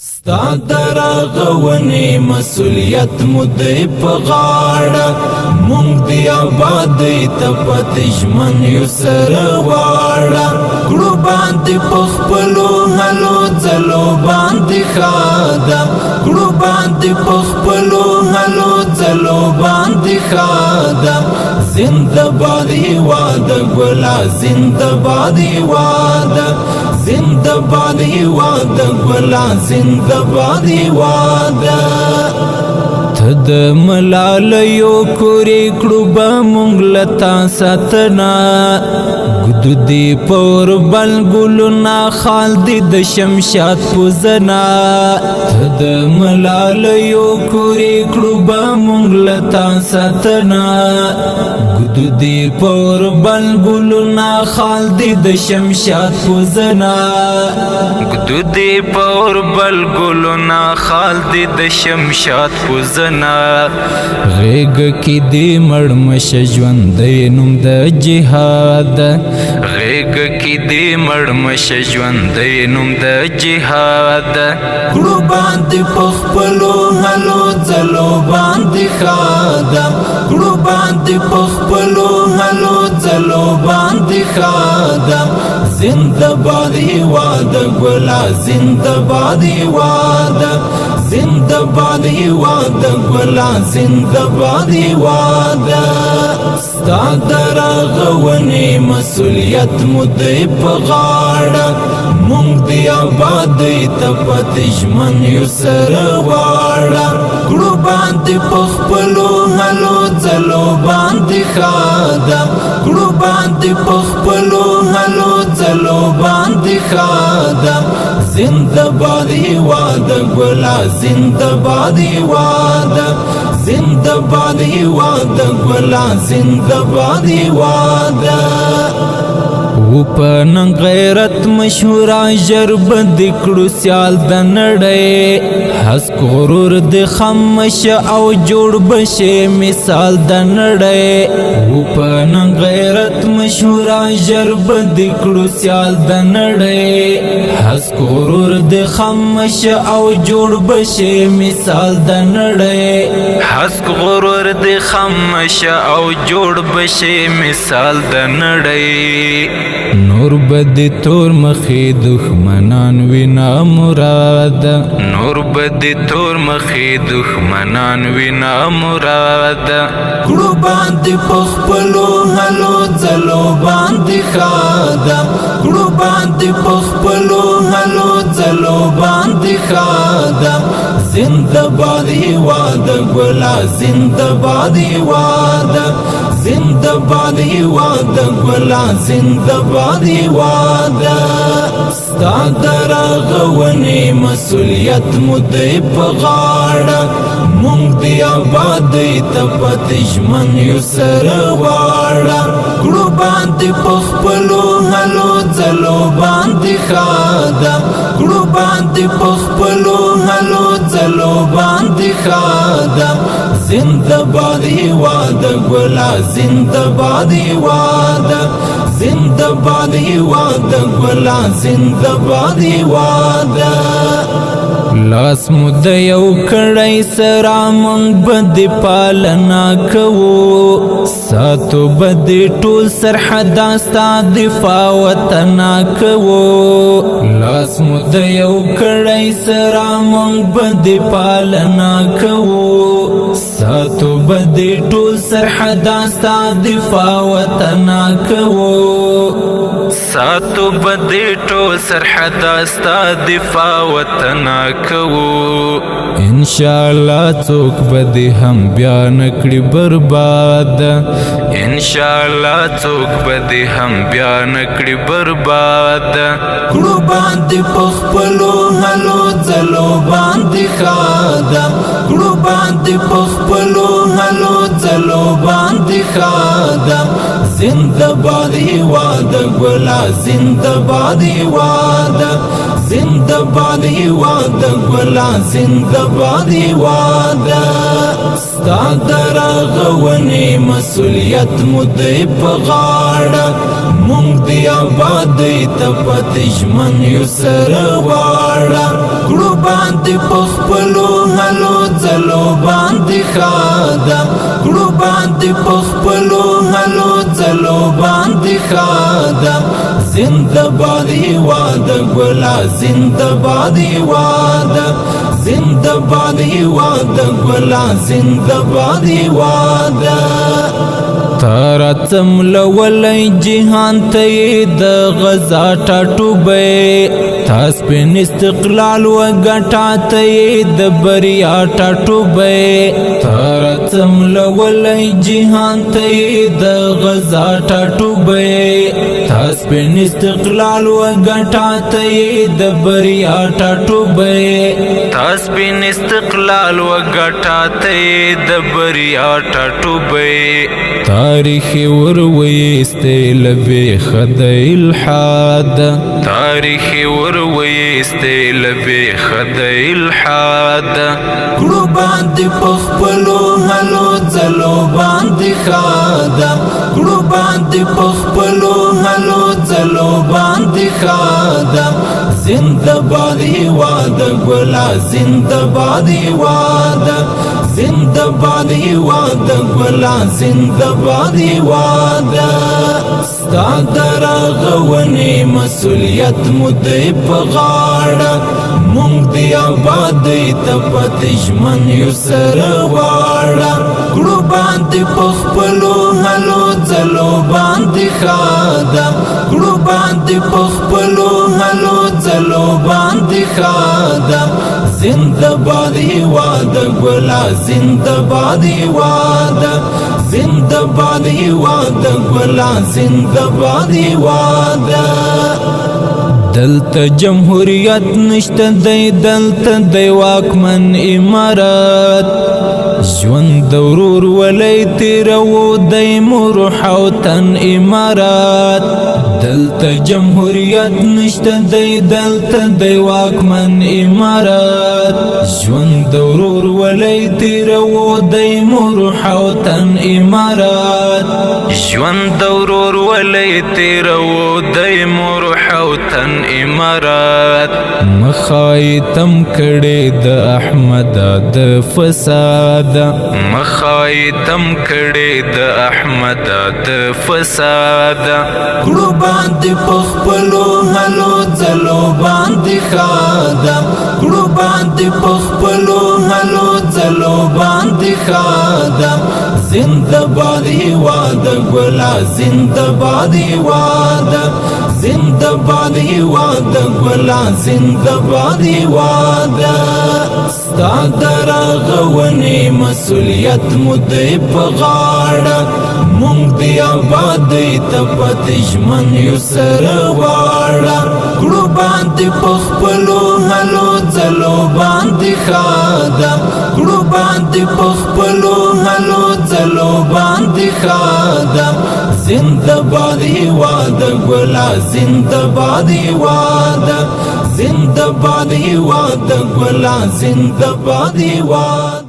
ستا دراغونی مسئولیت مدعی پا غاڑا مونگ دی آبادی تا پتشمن یو سرواڑا گڑو باندی پخپلو حلو زلو باندی خادا گڑو باندی پخپلو حلو زلو باندی خادا زندبادی وادا گولا زندبادی وادا زندبادی وادا گولا زندبادی وادا تد ملالیو کوری کڑوبا مونگلتا ساتنا گدو دی پور بلگلونا خال دی دشمشاد پوزنا تد ملالیو کوری کڑوبا مونگلتا ساتنا گدو دی پور بلگلونا خال دی دشمشاد پوزنا گدو دی پور بلگلونا خال دی دشمشاد پوزنا غیگ کی دی مڑمش ژوندی نوم د جهاد غیگ کی دی مڑمش ژوندی نوم د جهاد کړو باندې پخپلو هلو ځلو باندې خادا کړو باندې پخپلو هلو ځلو باندې خادا زندبادی وادا ګلا زندبادی وادا زندبادی وادا ګلا زندبادی وادا ستا دراغونی مسئولیت مدعی پا غاڑا مونگ دی آبادی تا پتشمن یو سرواڑا گڑو باندی پخپلو حلو زلو باندی خادا گڑو باندی پخپلو حلو زلو باندی خادا زندبادی وادا گولا زندبادی وادا زندبادی وادا گولا زندبادی وادا وپن غیرت مشهورا جرب دکړو سیال د نړۍ حسک غرور د خمش او جوړ بشه مثال د نړۍ وپن غیرت مشهورا جرب دکړو سیال د نړۍ حسک غرور د خمش او جوړ بشه مثال د نړۍ حسک غرور د خمش او جوړ بشه مثال د نړۍ نور بدی تور مخی دخمنان وینا مراد نور بدی تور مخی دخمنان وینا مراد کڑو باندی پخپلو حلو زلو باندی خادا کڑو باندی پخپلو حلو زلو باندی خادا زندبادی وادا گولا زندبادی وادا زندبادی وادا گولا زندبادی وادا ستا دراغونی مسئولیت مدعی پا غاڑا مونگ دی آبادی تا پتشمن یو سرواڑا گڑو باندی پخپلو حلو زلو باندی خادا گڑو باندی پخپلو حلو زلو باندی خادا زندبادی وادا گولا زندبادی وادا زندبادی وادا گولا زندبادی وادا لاس مد یو کړی سرا مونږ بدی پالنا کوو ساتو بدی ټول سرحد ستا دفاع وطنا کوو لاس مد یو کړی سرا مونږ بدی پالنا کوو ساتو بدی ټول سرحد ستا دفاع وطنا کوو ساتو بدی ټول سرحد ستا دفاع وطنا کوو انشاءاللہ څوک بدی هم بیا نکړي برباد انشاءاللہ څوک بدی هم بیا نکړي برباد کړو باندې پخپلو حلو زلو باندې خادا کړو باندې پخپلو حلو زلو باندې خادا زندبادی وادا گولا زندبادی وادا زندبادی وادا گولا زندبادی وادا ستا دراغونی مسئولیت مدعی پا غاڑا مونگ دی آبادی تا پتشمن یو سرواڑا کړو باندې پخپلو هلو ځلو باندې خاده کړو باندې پخپلو هلو ځلو باندې خاده زنده باد هیواد ګلا زنده باد هیواد زنده باد هیواد ګلا زنده باد هیواد تارتم لولی جهان ته د غزا ټاټوبې تاس په استقلال و غټا ته د بریا ټاټوبې تارتم لولی جهان ته د غزا ټاټوبې تاس په استقلال و غټا ته د بریا ټاټوبې تاس په استقلال و غټا ته د بریا ټاټوبې تاریخ ورویسته لبی خد الحاد تاریخ ورویسته لبی خد الحاد کړو باندې پخپلو هلو ځلو باندې خاده کړو باندې پخپلو هلو ځلو باندې خاده زنده باد هیواد ګلا زنده باد هیواد زنده باد هیواد ګلا زنده باد هیواد ستا درغونې مسؤلیت مو دی په غاړه مونږ دی آبادۍ ته پاتې ژمن یو سره واړه کړو باندې پخپلو هلو ځلو باندې خاده کړو باندې پخپلو هلو ځلو باندې خاده زنده باد هیواد ګلا زنده باد هیواد زنده باد هیواد ګلا زنده باد هیواد دلته جمهوریت نشته دی دلته دی واکمن امارات ژوند د ورور ولی تیرو دی مروح او تن امارات دلته جمهوریت نشته دی دلته دی واکمن امارات ژوند د ورور ولی تیرو دی مروح او تن امارات ژوند د ورور ولی تیرو دی مروح او تن امارات مخایتم کړي د احمد د فساد مخایتم کړي د احمد د فساد کړو باندې پخپلو هلو ځلو باندې خاده کړو باندې پخپلو هلو ځلو باندې خاده زنده باد هیواد ګلا زنده باد هیواد زنده باد هیواد ګلا زنده باد هیواد ستا درغونې مسؤلیت مو دی په غاړه مونږ دی آبادۍ ته پاتې ژمن یو سره واړه کړو باندې پخپلو هلو ځلو باندې خاده کړو باندې پخپلو هلو ځلو باندې خاده زنده باد هیواد ګلا زنده باد هیواد زنده باد هیواد ګلا زنده باد هیواد